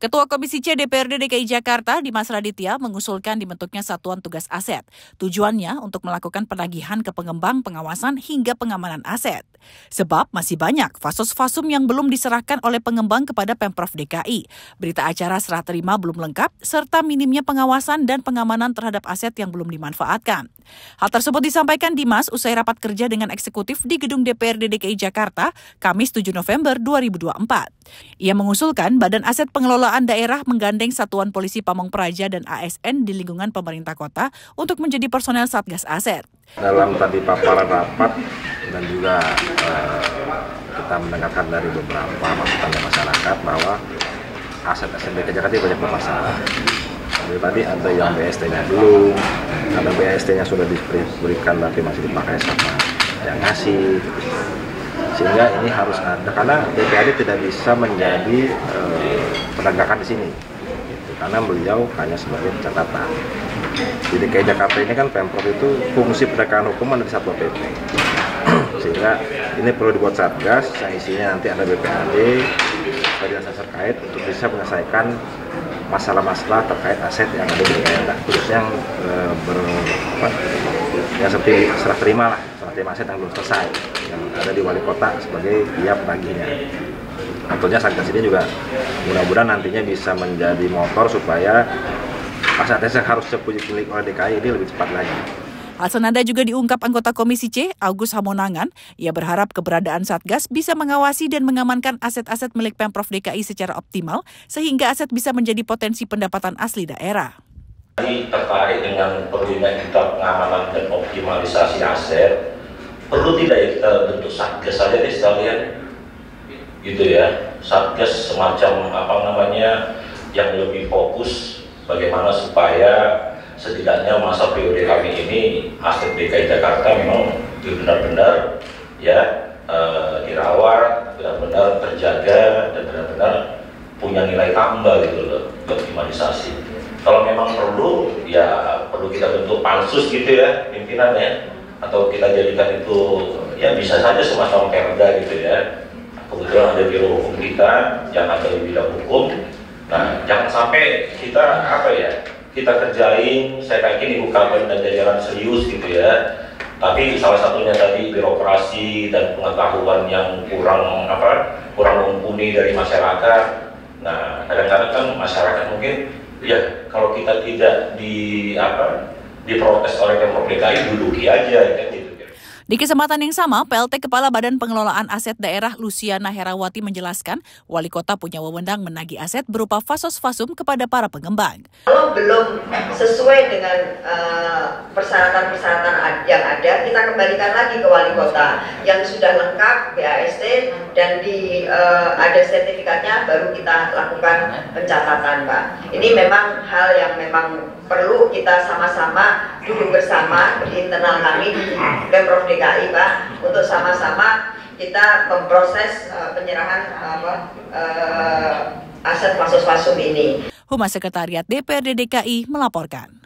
Ketua Komisi C DPRD DKI Jakarta, Dimas Raditya, mengusulkan dibentuknya Satuan Tugas Aset. Tujuannya untuk melakukan penagihan ke pengembang, pengawasan, hingga pengamanan aset. Sebab masih banyak fasos-fasum yang belum diserahkan oleh pengembang kepada Pemprov DKI. Berita acara serah terima belum lengkap, serta minimnya pengawasan dan pengamanan terhadap aset yang belum dimanfaatkan. Hal tersebut disampaikan Dimas usai rapat kerja dengan eksekutif di Gedung DPRD DKI Jakarta, Kamis 7 November 2024. Ia mengusulkan Badan Aset Pengelolaan Daerah menggandeng Satuan Polisi Pamong Praja dan ASN di lingkungan pemerintah kota untuk menjadi personel Satgas Aset. Dalam tadi paparan rapat dan juga kita mendengarkan dari beberapa masukan dari masyarakat bahwa aset-aset DKI Jakarta banyak bermasalah. Tadi ada yang BST-nya belum, ada BST-nya sudah diberikan tapi masih dipakai sama yang ngasih. Sehingga ini harus ada, karena DPRD tidak bisa menjadi penegakan di sini, gitu, karena beliau hanya sebagai catatan. Di DKI Jakarta ini kan Pemprov itu fungsi penegakan hukum ada di Satpol PP, sehingga ini perlu dibuat satgas yang isinya nanti ada BPAD, dinas terkait untuk bisa menyelesaikan masalah-masalah terkait aset yang ada di daerah, khususnya yang seperti serah terima aset yang belum selesai, yang ada di wali kota sebagai dia penagihnya. Tentunya Satgas ini juga mudah-mudahan nantinya bisa menjadi motor supaya aset-aset yang harus dimiliki oleh DKI ini lebih cepat lagi. Hal senada juga diungkap anggota Komisi C, Agus Hamonangan. Ia berharap keberadaan Satgas bisa mengawasi dan mengamankan aset-aset milik Pemprov DKI secara optimal, sehingga aset bisa menjadi potensi pendapatan asli daerah. Terkait dengan perlunya kita pengamanan dan optimalisasi aset, perlu tidak ya kita bentuk Satgas saja deh sekalian, gitu ya, Satgas semacam yang lebih fokus bagaimana supaya setidaknya masa periode kami ini aset DKI Jakarta memang benar-benar ya dirawat, benar-benar terjaga dan benar-benar punya nilai tambah gitu loh, optimalisasi. Kalau memang perlu, ya perlu kita bentuk pansus gitu ya pimpinannya, atau kita jadikan itu ya bisa saja semacam perda gitu ya. Kebetulan ada biro hukum kita yang ada di bidang hukum. Nah, jangan sampai kita kita kerjain, saya yakin Ibu Kabin dan jajaran serius gitu ya. Tapi salah satunya tadi birokrasi dan pengetahuan yang kurang mumpuni dari masyarakat. Nah, kadang-kadang kan masyarakat mungkin ya kalau kita tidak diprotes oleh Pemprov DKI, duduki aja kan gitu. Di kesempatan yang sama, PLT Kepala Badan Pengelolaan Aset Daerah Luciana Herawati menjelaskan, Wali Kota punya wewenang menagih aset berupa fasos-fasum kepada para pengembang. Kalau belum sesuai dengan persyaratan-persyaratan yang ada, kita kembalikan lagi ke Wali Kota yang sudah lengkap BAST dan ada sertifikatnya, baru kita lakukan pencatatan, Pak. Ini memang hal yang memang perlu kita sama-sama duduk bersama di internal kami di Pemprov DKI, Pak, untuk sama-sama kita memproses penyerahan aset fasos-fasum ini. Humas Sekretariat DPRD DKI melaporkan.